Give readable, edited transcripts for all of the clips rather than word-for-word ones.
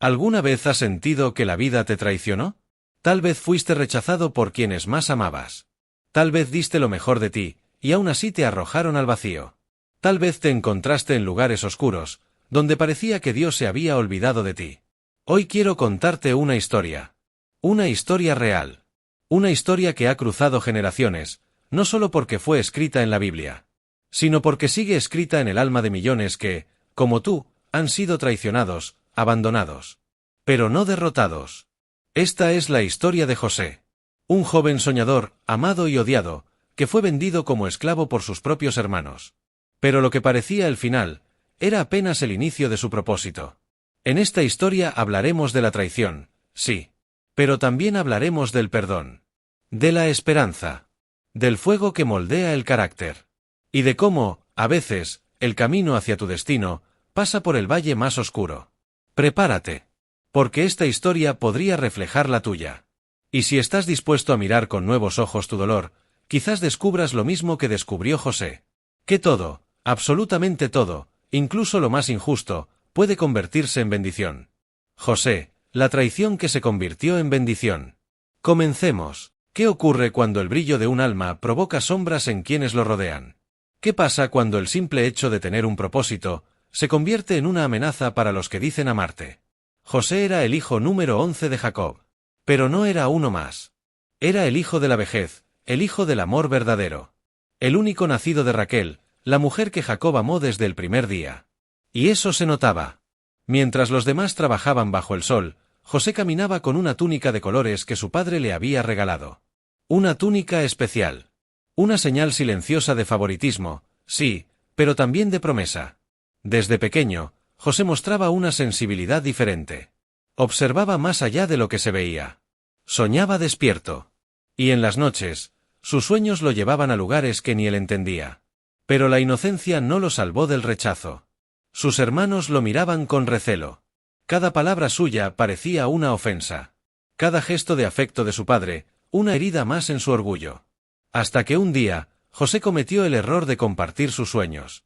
¿Alguna vez has sentido que la vida te traicionó? Tal vez fuiste rechazado por quienes más amabas. Tal vez diste lo mejor de ti, y aún así te arrojaron al vacío. Tal vez te encontraste en lugares oscuros, donde parecía que Dios se había olvidado de ti. Hoy quiero contarte una historia. Una historia real. Una historia que ha cruzado generaciones, no solo porque fue escrita en la Biblia, sino porque sigue escrita en el alma de millones que, como tú, han sido traicionados, abandonados, pero no derrotados. Esta es la historia de José. Un joven soñador, amado y odiado, que fue vendido como esclavo por sus propios hermanos. Pero lo que parecía el final, era apenas el inicio de su propósito. En esta historia hablaremos de la traición, sí, pero también hablaremos del perdón, de la esperanza, del fuego que moldea el carácter, y de cómo, a veces, el camino hacia tu destino pasa por el valle más oscuro. Prepárate, porque esta historia podría reflejar la tuya. Y si estás dispuesto a mirar con nuevos ojos tu dolor, quizás descubras lo mismo que descubrió José. Que todo, absolutamente todo, incluso lo más injusto, puede convertirse en bendición. José, la traición que se convirtió en bendición. Comencemos. ¿Qué ocurre cuando el brillo de un alma provoca sombras en quienes lo rodean? ¿Qué pasa cuando el simple hecho de tener un propósito se convierte en una amenaza para los que dicen amarte? José era el hijo número 11 de Jacob. Pero no era uno más. Era el hijo de la vejez, el hijo del amor verdadero. El único nacido de Raquel, la mujer que Jacob amó desde el primer día. Y eso se notaba. Mientras los demás trabajaban bajo el sol, José caminaba con una túnica de colores que su padre le había regalado. Una túnica especial. Una señal silenciosa de favoritismo, sí, pero también de promesa. Desde pequeño, José mostraba una sensibilidad diferente. Observaba más allá de lo que se veía. Soñaba despierto. Y en las noches, sus sueños lo llevaban a lugares que ni él entendía. Pero la inocencia no lo salvó del rechazo. Sus hermanos lo miraban con recelo. Cada palabra suya parecía una ofensa. Cada gesto de afecto de su padre, una herida más en su orgullo. Hasta que un día, José cometió el error de compartir sus sueños.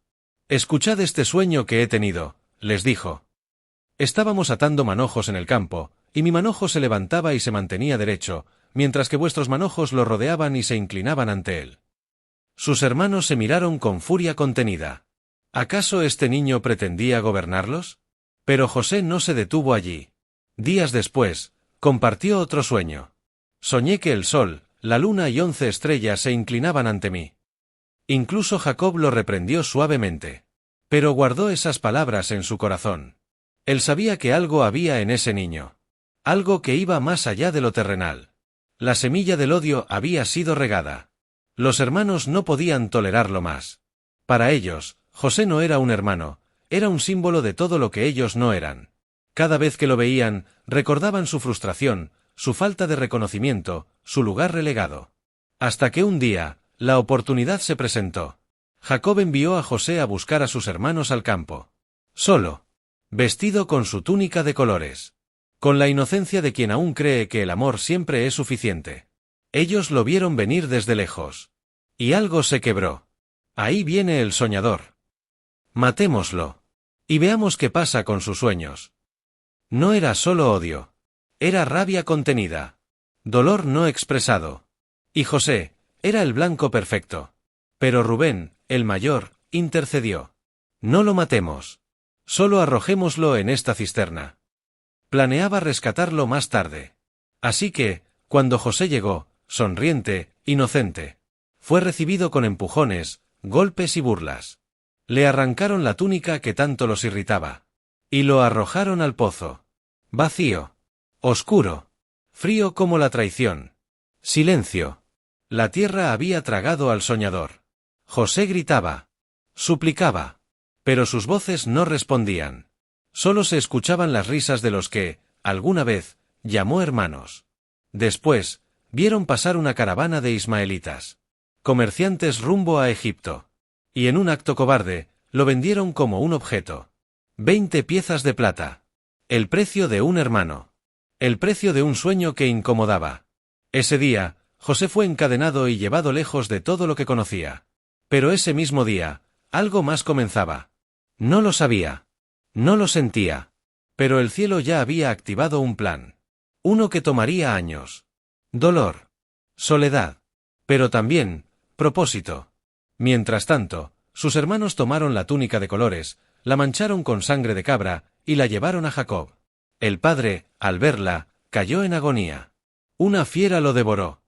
«Escuchad este sueño que he tenido», les dijo. «Estábamos atando manojos en el campo, y mi manojo se levantaba y se mantenía derecho, mientras que vuestros manojos lo rodeaban y se inclinaban ante él». Sus hermanos se miraron con furia contenida. ¿Acaso este niño pretendía gobernarlos? Pero José no se detuvo allí. Días después, compartió otro sueño. «Soñé que el sol, la luna y 11 estrellas se inclinaban ante mí». Incluso Jacob lo reprendió suavemente. Pero guardó esas palabras en su corazón. Él sabía que algo había en ese niño. Algo que iba más allá de lo terrenal. La semilla del odio había sido regada. Los hermanos no podían tolerarlo más. Para ellos, José no era un hermano, era un símbolo de todo lo que ellos no eran. Cada vez que lo veían, recordaban su frustración, su falta de reconocimiento, su lugar relegado. Hasta que un día, la oportunidad se presentó. Jacob envió a José a buscar a sus hermanos al campo. Solo. Vestido con su túnica de colores. Con la inocencia de quien aún cree que el amor siempre es suficiente. Ellos lo vieron venir desde lejos. Y algo se quebró. Ahí viene el soñador. Matémoslo. Y veamos qué pasa con sus sueños. No era solo odio. Era rabia contenida. Dolor no expresado. Y José, era el blanco perfecto. Pero Rubén, el mayor, intercedió. No lo matemos. Solo arrojémoslo en esta cisterna. Planeaba rescatarlo más tarde. Así que, cuando José llegó, sonriente, inocente, fue recibido con empujones, golpes y burlas. Le arrancaron la túnica que tanto los irritaba. Y lo arrojaron al pozo. Vacío. Oscuro. Frío como la traición. Silencio. La tierra había tragado al soñador. José gritaba. Suplicaba. Pero sus voces no respondían. Solo se escuchaban las risas de los que, alguna vez, llamó hermanos. Después, vieron pasar una caravana de ismaelitas. Comerciantes rumbo a Egipto. Y en un acto cobarde, lo vendieron como un objeto. 20 piezas de plata. El precio de un hermano. El precio de un sueño que incomodaba. Ese día, José fue encadenado y llevado lejos de todo lo que conocía. Pero ese mismo día, algo más comenzaba. No lo sabía. No lo sentía. Pero el cielo ya había activado un plan. Uno que tomaría años. Dolor. Soledad. Pero también, propósito. Mientras tanto, sus hermanos tomaron la túnica de colores, la mancharon con sangre de cabra, y la llevaron a Jacob. El padre, al verla, cayó en agonía. Una fiera lo devoró.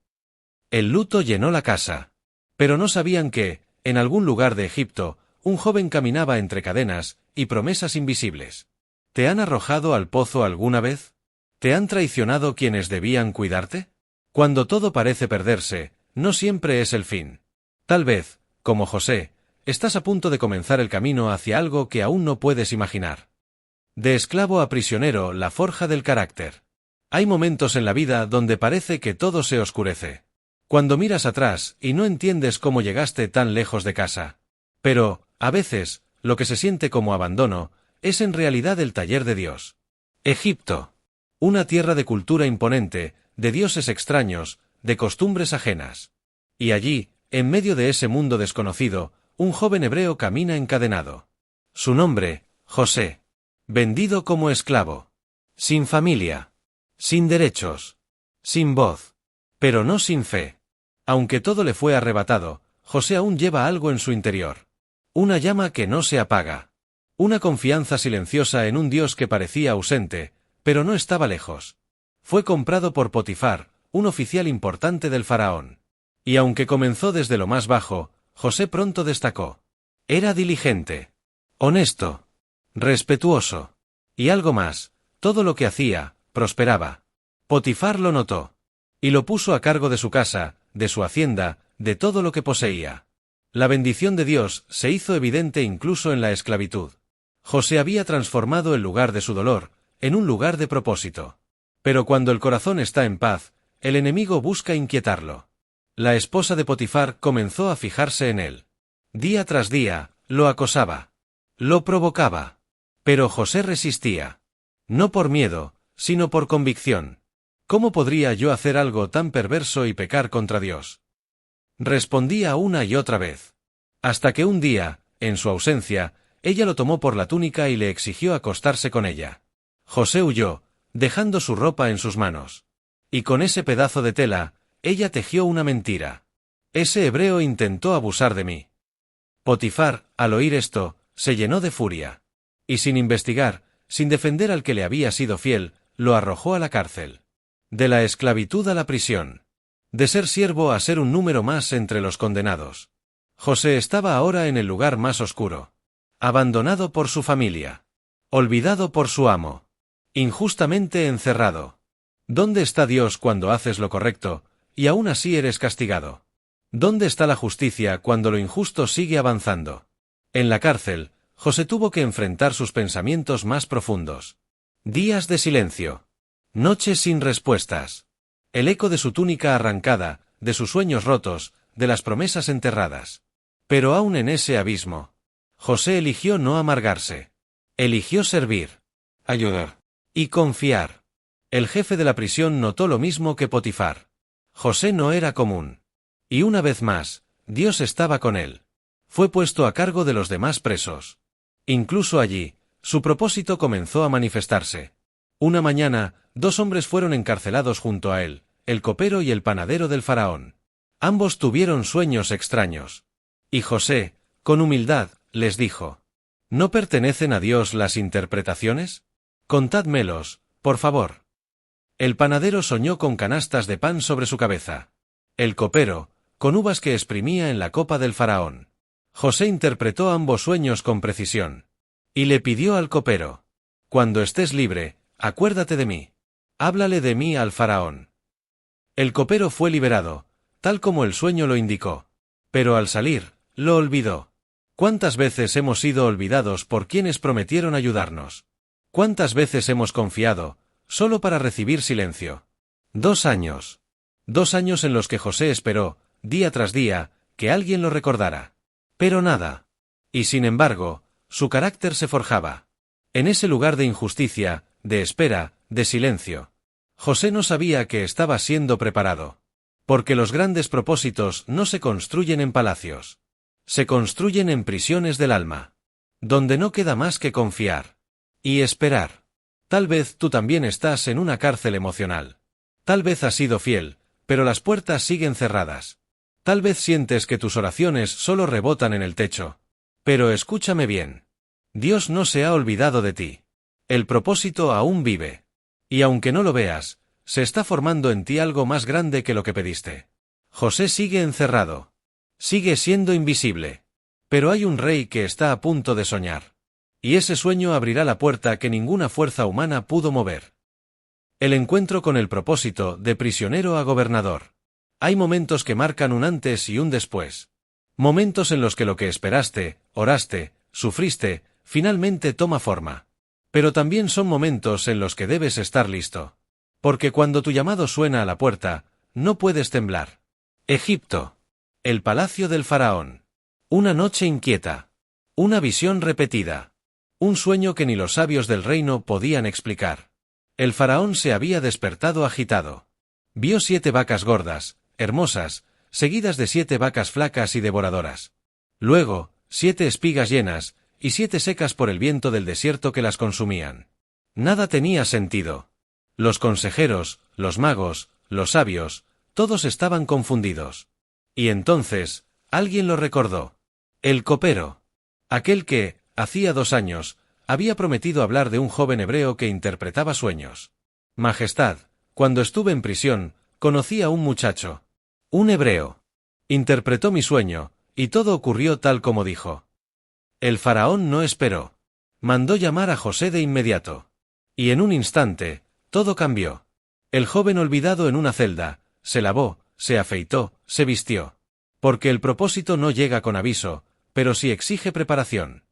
El luto llenó la casa. Pero no sabían que, en algún lugar de Egipto, un joven caminaba entre cadenas y promesas invisibles. ¿Te han arrojado al pozo alguna vez? ¿Te han traicionado quienes debían cuidarte? Cuando todo parece perderse, no siempre es el fin. Tal vez, como José, estás a punto de comenzar el camino hacia algo que aún no puedes imaginar. De esclavo a prisionero, la forja del carácter. Hay momentos en la vida donde parece que todo se oscurece. Cuando miras atrás y no entiendes cómo llegaste tan lejos de casa. Pero, a veces, lo que se siente como abandono, es en realidad el taller de Dios. Egipto. Una tierra de cultura imponente, de dioses extraños, de costumbres ajenas. Y allí, en medio de ese mundo desconocido, un joven hebreo camina encadenado. Su nombre, José. Vendido como esclavo. Sin familia. Sin derechos. Sin voz. Pero no sin fe. Aunque todo le fue arrebatado, José aún lleva algo en su interior. Una llama que no se apaga. Una confianza silenciosa en un Dios que parecía ausente, pero no estaba lejos. Fue comprado por Potifar, un oficial importante del faraón. Y aunque comenzó desde lo más bajo, José pronto destacó. Era diligente. Honesto. Respetuoso. Y algo más, todo lo que hacía, prosperaba. Potifar lo notó. Y lo puso a cargo de su casa, de su hacienda, de todo lo que poseía. La bendición de Dios se hizo evidente incluso en la esclavitud. José había transformado el lugar de su dolor en un lugar de propósito. Pero cuando el corazón está en paz, el enemigo busca inquietarlo. La esposa de Potifar comenzó a fijarse en él. Día tras día, lo acosaba. Lo provocaba. Pero José resistía. No por miedo, sino por convicción. ¿Cómo podría yo hacer algo tan perverso y pecar contra Dios? Respondía una y otra vez. Hasta que un día, en su ausencia, ella lo tomó por la túnica y le exigió acostarse con ella. José huyó, dejando su ropa en sus manos. Y con ese pedazo de tela, ella tejió una mentira. Ese hebreo intentó abusar de mí. Potifar, al oír esto, se llenó de furia. Y sin investigar, sin defender al que le había sido fiel, lo arrojó a la cárcel. De la esclavitud a la prisión. De ser siervo a ser un número más entre los condenados. José estaba ahora en el lugar más oscuro. Abandonado por su familia. Olvidado por su amo. Injustamente encerrado. ¿Dónde está Dios cuando haces lo correcto, y aún así eres castigado? ¿Dónde está la justicia cuando lo injusto sigue avanzando? En la cárcel, José tuvo que enfrentar sus pensamientos más profundos. Días de silencio. Noches sin respuestas. El eco de su túnica arrancada, de sus sueños rotos, de las promesas enterradas. Pero aún en ese abismo, José eligió no amargarse. Eligió servir. Ayudar. Y confiar. El jefe de la prisión notó lo mismo que Potifar. José no era común. Y una vez más, Dios estaba con él. Fue puesto a cargo de los demás presos. Incluso allí, su propósito comenzó a manifestarse. Una mañana, 2 hombres fueron encarcelados junto a él, el copero y el panadero del faraón. Ambos tuvieron sueños extraños. Y José, con humildad, les dijo: ¿No pertenecen a Dios las interpretaciones? Contádmelos, por favor. El panadero soñó con canastas de pan sobre su cabeza. El copero, con uvas que exprimía en la copa del faraón. José interpretó ambos sueños con precisión. Y le pidió al copero: cuando estés libre, acuérdate de mí. Háblale de mí al faraón. El copero fue liberado, tal como el sueño lo indicó. Pero al salir, lo olvidó. ¿Cuántas veces hemos sido olvidados por quienes prometieron ayudarnos? ¿Cuántas veces hemos confiado, solo para recibir silencio? 2 años. 2 años en los que José esperó, día tras día, que alguien lo recordara. Pero nada. Y sin embargo, su carácter se forjaba. En ese lugar de injusticia, de espera, de silencio. José no sabía que estaba siendo preparado. Porque los grandes propósitos no se construyen en palacios. Se construyen en prisiones del alma. Donde no queda más que confiar. Y esperar. Tal vez tú también estás en una cárcel emocional. Tal vez has sido fiel, pero las puertas siguen cerradas. Tal vez sientes que tus oraciones solo rebotan en el techo. Pero escúchame bien. Dios no se ha olvidado de ti. El propósito aún vive. Y aunque no lo veas, se está formando en ti algo más grande que lo que pediste. José sigue encerrado. Sigue siendo invisible. Pero hay un rey que está a punto de soñar. Y ese sueño abrirá la puerta que ninguna fuerza humana pudo mover. El encuentro con el propósito, de prisionero a gobernador. Hay momentos que marcan un antes y un después. Momentos en los que lo que esperaste, oraste, sufriste, finalmente toma forma. Pero también son momentos en los que debes estar listo. Porque cuando tu llamado suena a la puerta, no puedes temblar. Egipto. El palacio del faraón. Una noche inquieta. Una visión repetida. Un sueño que ni los sabios del reino podían explicar. El faraón se había despertado agitado. Vio 7 vacas gordas, hermosas, seguidas de 7 vacas flacas y devoradoras. Luego, 7 espigas llenas, y 7 secas por el viento del desierto que las consumían. Nada tenía sentido. Los consejeros, los magos, los sabios, todos estaban confundidos. Y entonces, alguien lo recordó. El copero. Aquel que, hacía 2 años, había prometido hablar de un joven hebreo que interpretaba sueños. Majestad, cuando estuve en prisión, conocí a un muchacho. Un hebreo. Interpretó mi sueño, y todo ocurrió tal como dijo. El faraón no esperó. Mandó llamar a José de inmediato. Y en un instante, todo cambió. El joven olvidado en una celda, se lavó, se afeitó, se vistió. Porque el propósito no llega con aviso, pero sí exige preparación.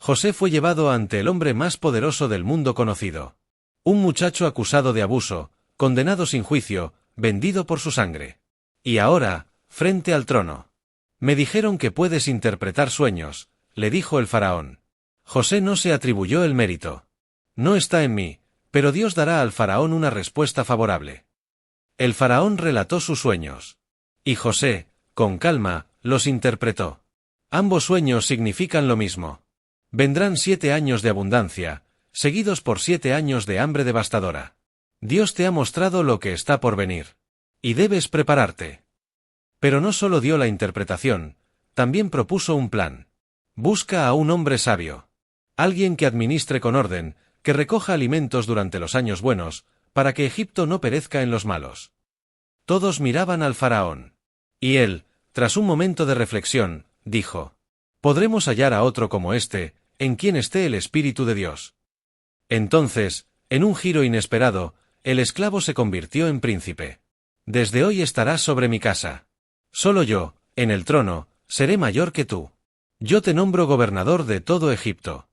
José fue llevado ante el hombre más poderoso del mundo conocido. Un muchacho acusado de abuso, condenado sin juicio, vendido por su sangre. Y ahora, frente al trono. Me dijeron que puedes interpretar sueños, le dijo el faraón. José no se atribuyó el mérito. No está en mí, pero Dios dará al faraón una respuesta favorable. El faraón relató sus sueños. Y José, con calma, los interpretó. Ambos sueños significan lo mismo. Vendrán 7 años de abundancia, seguidos por 7 años de hambre devastadora. Dios te ha mostrado lo que está por venir. Y debes prepararte. Pero no solo dio la interpretación, también propuso un plan. Busca a un hombre sabio. Alguien que administre con orden, que recoja alimentos durante los años buenos, para que Egipto no perezca en los malos. Todos miraban al faraón. Y él, tras un momento de reflexión, dijo: «Podremos hallar a otro como este, en quien esté el Espíritu de Dios». Entonces, en un giro inesperado, el esclavo se convirtió en príncipe. «Desde hoy estarás sobre mi casa. Solo yo, en el trono, seré mayor que tú. Yo te nombro gobernador de todo Egipto».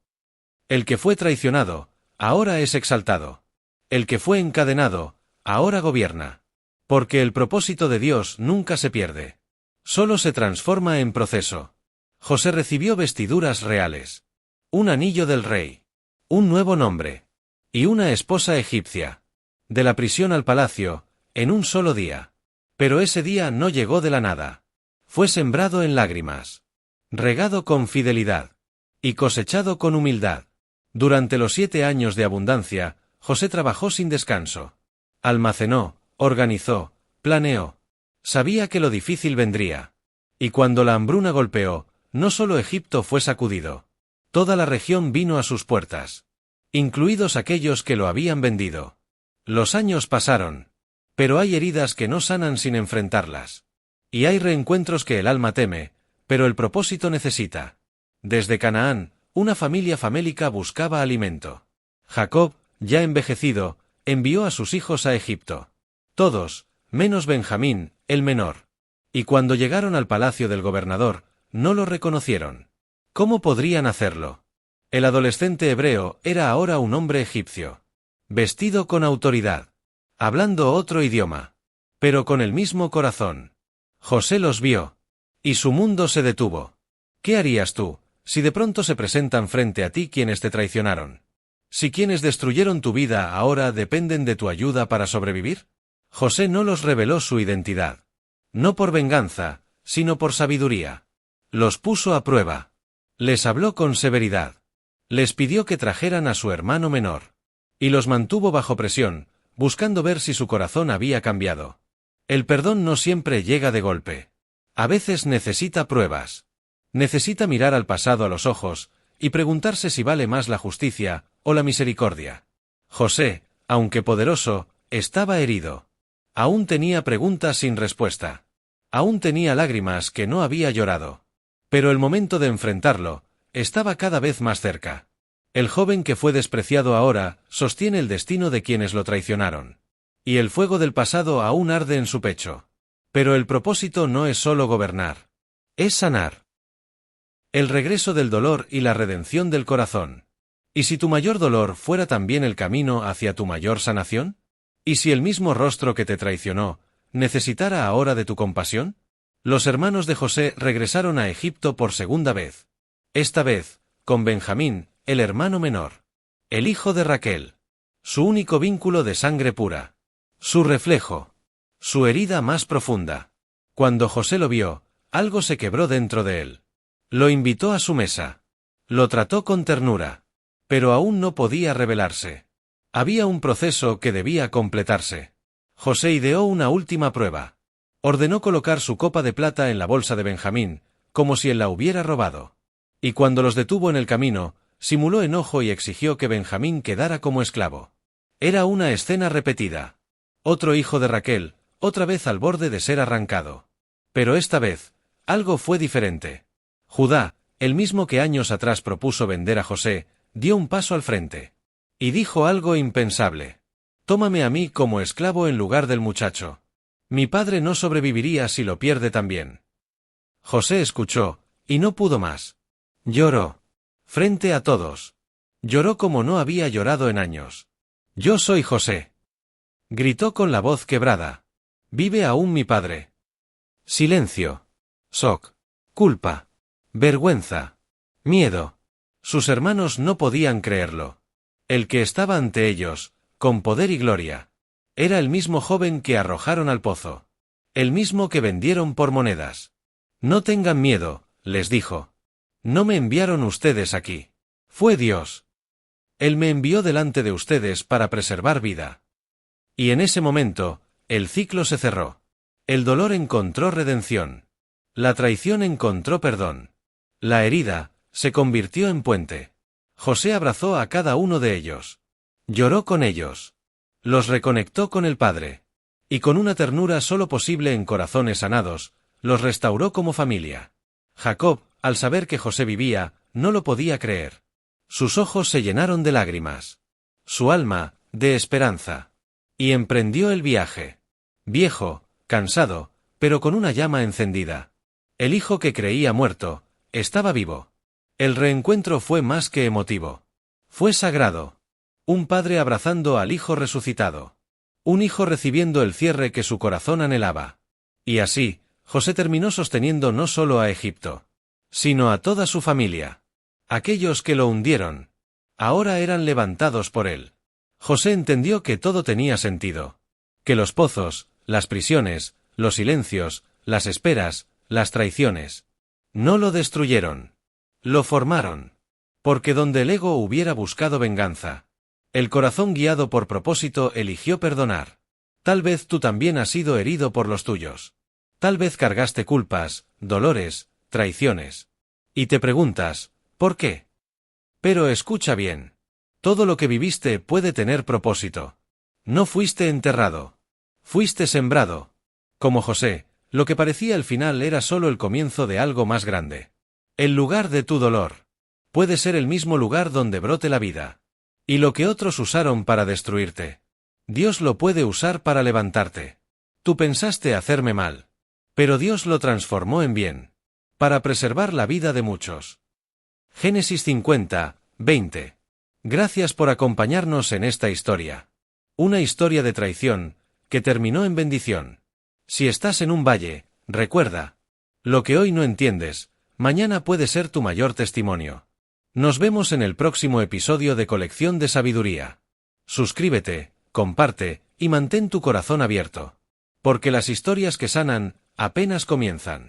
El que fue traicionado, ahora es exaltado. El que fue encadenado, ahora gobierna. Porque el propósito de Dios nunca se pierde. Solo se transforma en proceso. José recibió vestiduras reales. Un anillo del rey. Un nuevo nombre. Y una esposa egipcia. De la prisión al palacio, en un solo día. Pero ese día no llegó de la nada. Fue sembrado en lágrimas. Regado con fidelidad. Y cosechado con humildad. Durante los 7 años de abundancia, José trabajó sin descanso. Almacenó, organizó, planeó. Sabía que lo difícil vendría. Y cuando la hambruna golpeó, no solo Egipto fue sacudido. Toda la región vino a sus puertas. Incluidos aquellos que lo habían vendido. Los años pasaron. Pero hay heridas que no sanan sin enfrentarlas. Y hay reencuentros que el alma teme, pero el propósito necesita. Desde Canaán, una familia famélica buscaba alimento. Jacob, ya envejecido, envió a sus hijos a Egipto. Todos, menos Benjamín, el menor. Y cuando llegaron al palacio del gobernador, no lo reconocieron. ¿Cómo podrían hacerlo? El adolescente hebreo era ahora un hombre egipcio. Vestido con autoridad. Hablando otro idioma. Pero con el mismo corazón. José los vio. Y su mundo se detuvo. ¿Qué harías tú, si de pronto se presentan frente a ti quienes te traicionaron? Si quienes destruyeron tu vida ahora dependen de tu ayuda para sobrevivir. José no los reveló su identidad. No por venganza, sino por sabiduría. Los puso a prueba. Les habló con severidad. Les pidió que trajeran a su hermano menor. Y los mantuvo bajo presión, buscando ver si su corazón había cambiado. El perdón no siempre llega de golpe. A veces necesita pruebas. Necesita mirar al pasado a los ojos, y preguntarse si vale más la justicia o la misericordia. José, aunque poderoso, estaba herido. Aún tenía preguntas sin respuesta. Aún tenía lágrimas que no había llorado. Pero el momento de enfrentarlo estaba cada vez más cerca. El joven que fue despreciado ahora sostiene el destino de quienes lo traicionaron. Y el fuego del pasado aún arde en su pecho. Pero el propósito no es solo gobernar. Es sanar. El regreso del dolor y la redención del corazón. ¿Y si tu mayor dolor fuera también el camino hacia tu mayor sanación? ¿Y si el mismo rostro que te traicionó necesitara ahora de tu compasión? Los hermanos de José regresaron a Egipto por segunda vez. Esta vez, con Benjamín, el hermano menor. El hijo de Raquel. Su único vínculo de sangre pura. Su reflejo. Su herida más profunda. Cuando José lo vio, algo se quebró dentro de él. Lo invitó a su mesa. Lo trató con ternura. Pero aún no podía revelarse. Había un proceso que debía completarse. José ideó una última prueba. Ordenó colocar su copa de plata en la bolsa de Benjamín, como si él la hubiera robado. Y cuando los detuvo en el camino, simuló enojo y exigió que Benjamín quedara como esclavo. Era una escena repetida. Otro hijo de Raquel, otra vez al borde de ser arrancado. Pero esta vez, algo fue diferente. Judá, el mismo que años atrás propuso vender a José, dio un paso al frente. Y dijo algo impensable. Tómame a mí como esclavo en lugar del muchacho. Mi padre no sobreviviría si lo pierde también. José escuchó, y no pudo más. Lloró. Frente a todos. Lloró como no había llorado en años. Yo soy José. Gritó con la voz quebrada. ¿Vive aún mi padre? Silencio. Shock. Culpa. Vergüenza. Miedo. Sus hermanos no podían creerlo. El que estaba ante ellos, con poder y gloria, era el mismo joven que arrojaron al pozo. El mismo que vendieron por monedas. No tengan miedo, les dijo. No me enviaron ustedes aquí. Fue Dios. Él me envió delante de ustedes para preservar vida. Y en ese momento, el ciclo se cerró. El dolor encontró redención. La traición encontró perdón. La herida se convirtió en puente. José abrazó a cada uno de ellos. Lloró con ellos. Los reconectó con el Padre. Y con una ternura solo posible en corazones sanados, los restauró como familia. Jacob, al saber que José vivía, no lo podía creer. Sus ojos se llenaron de lágrimas. Su alma, de esperanza. Y emprendió el viaje. Viejo, cansado, pero con una llama encendida. El hijo que creía muerto, estaba vivo. El reencuentro fue más que emotivo. Fue sagrado. Un padre abrazando al hijo resucitado. Un hijo recibiendo el cierre que su corazón anhelaba. Y así, José terminó sosteniendo no solo a Egipto, sino a toda su familia. Aquellos que lo hundieron, ahora eran levantados por él. José entendió que todo tenía sentido. Que los pozos, las prisiones, los silencios, las esperas, las traiciones, no lo destruyeron. Lo formaron. Porque donde el ego hubiera buscado venganza, el corazón guiado por propósito eligió perdonar. Tal vez tú también has sido herido por los tuyos. Tal vez cargaste culpas, dolores, traiciones. Y te preguntas, ¿por qué? Pero escucha bien. Todo lo que viviste puede tener propósito. No fuiste enterrado. Fuiste sembrado. Como José, lo que parecía el final era solo el comienzo de algo más grande. El lugar de tu dolor puede ser el mismo lugar donde brote la vida. Y lo que otros usaron para destruirte, Dios lo puede usar para levantarte. Tú pensaste hacerme mal. Pero Dios lo transformó en bien. Para preservar la vida de muchos. Génesis 50, 20. Gracias por acompañarnos en esta historia. Una historia de traición, que terminó en bendición. Si estás en un valle, recuerda. Lo que hoy no entiendes, mañana puede ser tu mayor testimonio. Nos vemos en el próximo episodio de Colección de Sabiduría. Suscríbete, comparte, y mantén tu corazón abierto. Porque las historias que sanan, apenas comienzan.